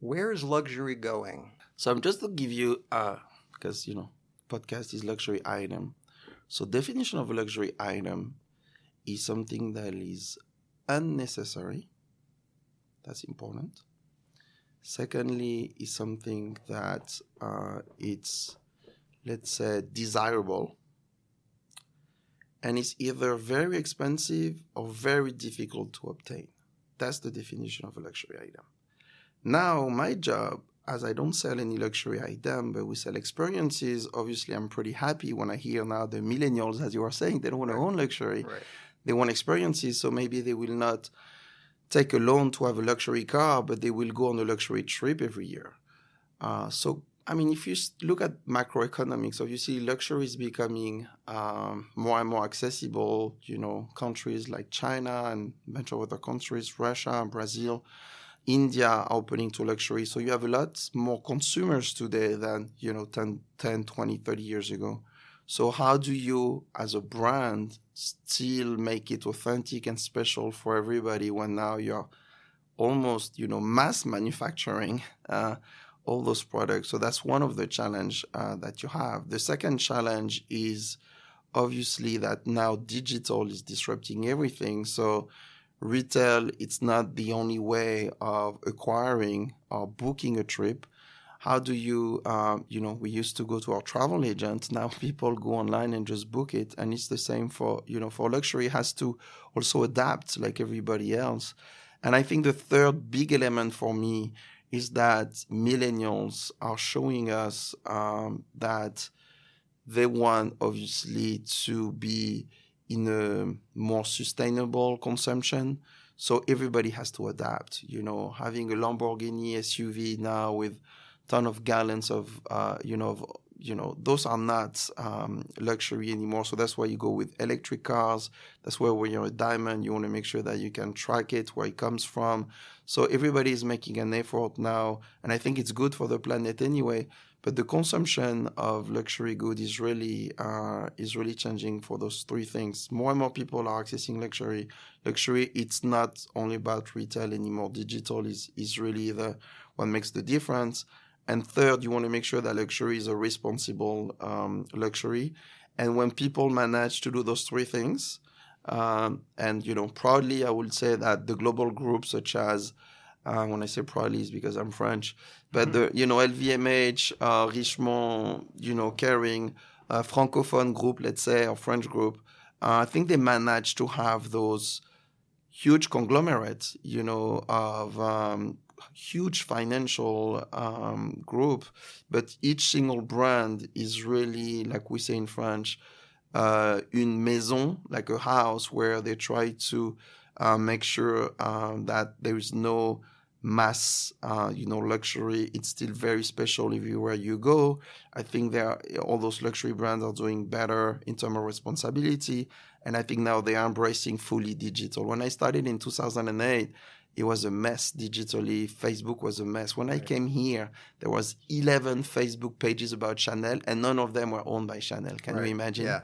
Where is luxury going? So I'm just to give you, because, podcast is luxury item. So definition of a luxury item is something that is unnecessary. That's important. Secondly, is something that it's, let's say, desirable. And it's either very expensive or very difficult to obtain. That's the definition of a luxury item. Now, my job, as I don't sell any luxury item, but we sell experiences, obviously I'm pretty happy when I hear now the millennials, as you are saying, they don't want to own luxury. Right. They want experiences, so maybe they will not take a loan to have a luxury car, but they will go on a luxury trip every year. If you look at macroeconomics, obviously luxury is becoming more and more accessible. Countries like China and a bunch of other countries, Russia, Brazil, India are opening to luxury. So you have a lot more consumers today than, 10, 20, 30 years ago. So how do you, as a brand, still make it authentic and special for everybody when now you're almost, mass manufacturing all those products? So that's one of the challenge that you have. The second challenge is obviously that now digital is disrupting everything. So retail, it's not the only way of acquiring or booking a trip. How do you, we used to go to our travel agent. Now people go online and just book it. And it's the same for luxury. It has to also adapt like everybody else. And I think the third big element for me is that millennials are showing us that they want obviously to be in a more sustainable consumption. So everybody has to adapt. Having a Lamborghini SUV now with ton of gallons of, those are not luxury anymore. So that's why you go with electric cars. That's where when you're a diamond, you want to make sure that you can track it, where it comes from. So everybody is making an effort now. And I think it's good for the planet anyway. But the consumption of luxury goods is really changing for those three things. More and more people are accessing luxury. Luxury, it's not only about retail anymore. Digital is really what makes the difference. And third, you want to make sure that luxury is a responsible luxury. And when people manage to do those three things, proudly, I would say that the global groups such as, when I say proudly, it's because I'm French, but the, LVMH, Richemont, Kerr, Francophone group, let's say, or French group, I think they managed to have those huge conglomerates, of huge financial group, but each single brand is really, like we say in French, une maison, like a house where they try to make sure that there is no mass, luxury. It's still very special everywhere you go. I think all those luxury brands are doing better in terms of responsibility, and I think now they are embracing fully digital. When I started in 2008, it was a mess digitally. Facebook was a mess. When I came here, there was 11 Facebook pages about Chanel, and none of them were owned by Chanel. Can you imagine? Yeah.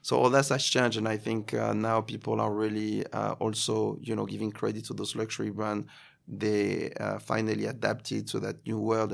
So all that has changed, and I think now people are really also, giving credit to those luxury brands. They finally adapted to that new world. And